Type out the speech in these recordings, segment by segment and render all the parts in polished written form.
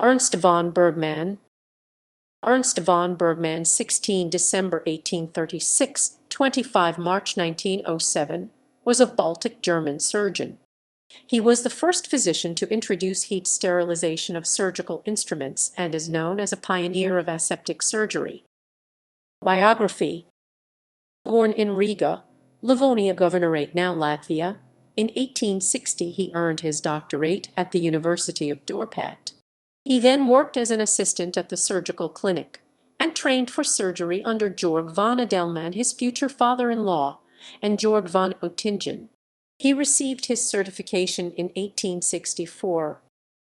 Ernst von Bergmann. Ernst von Bergmann, 16 December 1836, 25 March 1907, was a Baltic German surgeon. He was the first physician to introduce heat sterilization of surgical instruments and is known as a pioneer of aseptic surgery. Biography. Born in Riga, Livonia Governorate, now Latvia, in 1860 he earned his doctorate at the University of Dorpat. He then worked as an assistant at the surgical clinic and trained for surgery under Georg von Edelmann, his future father-in-law, and Georg von Oettingen. He received his certification in 1864.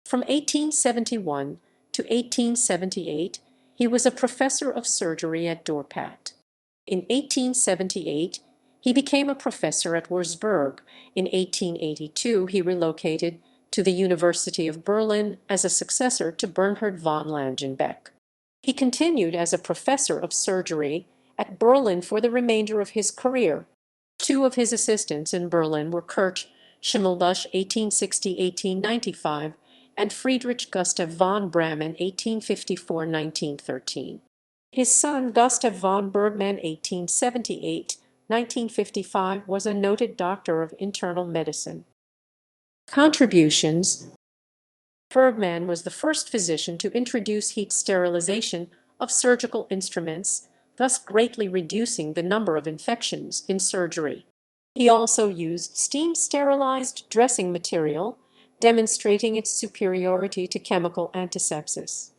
From 1871 to 1878, he was a professor of surgery at Dorpat. In 1878, he became a professor at Wurzburg. In 1882, he relocated to the University of Berlin as a successor to Bernhard von Langenbeck. He continued as a professor of surgery at Berlin for the remainder of his career. Two of his assistants in Berlin were Kurt Schimmelbusch (1860–1895) and Friedrich Gustav von Bramann (1854–1913). His son Gustav von Bergmann (1878–1955) was a noted doctor of internal medicine. Contributions. Bergmann was the first physician to introduce heat sterilization of surgical instruments, thus greatly reducing the number of infections in surgery. He also used steam-sterilized dressing material, demonstrating its superiority to chemical antisepsis.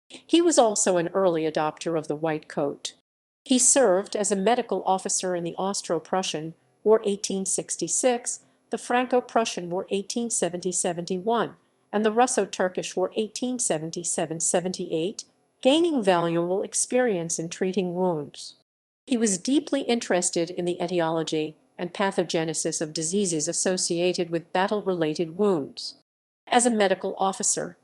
He was also an early adopter of the white coat. He served as a medical officer in the Austro-Prussian War 1866, the Franco-Prussian War 1870–71, and the Russo-Turkish War 1877–78, gaining valuable experience in treating wounds. He was deeply interested in the etiology and pathogenesis of diseases associated with battle-related wounds. As a medical officer,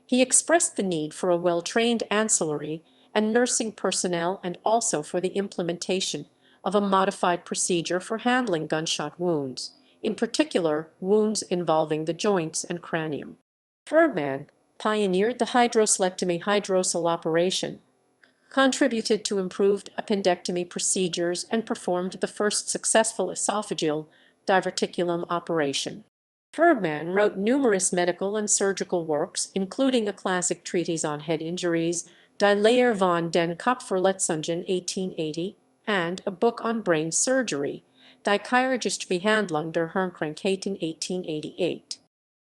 he expressed the need for a well-trained ancillary and nursing personnel and also for the implementation of a modified procedure for handling gunshot wounds, in particular wounds involving the joints and cranium. Bergmann pioneered the hydrocelectomy hydrocele operation, contributed to improved appendectomy procedures, and performed the first successful esophageal diverticulum operation. Bergmann wrote numerous medical and surgical works, including a classic treatise on head injuries, Die Lehre von den Kopfverletzungen 1880, and a book on brain surgery, Die chirurgische Behandlung der Hirnkrankheiten 1888.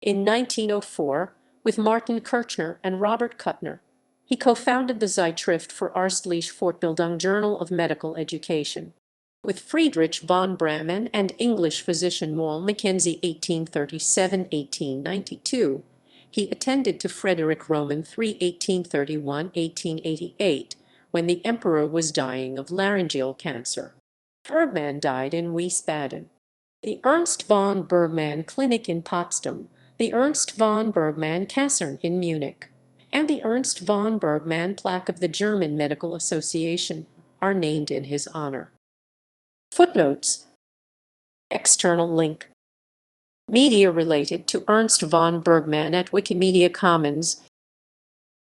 In 1904, with Martin Kirchner and Robert Kuttner, he co-founded the Zeitschrift für Ärztliche Fortbildung, Journal of Medical Education. With Friedrich von Bramann and English physician Moll Mackenzie 1837–1892, he attended to Frederick Roman III 1831–1888, when the emperor was dying of laryngeal cancer. Bergmann died in Wiesbaden. The Ernst von Bergmann Clinic in Potsdam, the Ernst von Bergmann Kaserne in Munich, and the Ernst von Bergmann plaque of the German Medical Association are named in his honor. Footnotes. External link. Media related to Ernst von Bergmann at Wikimedia Commons.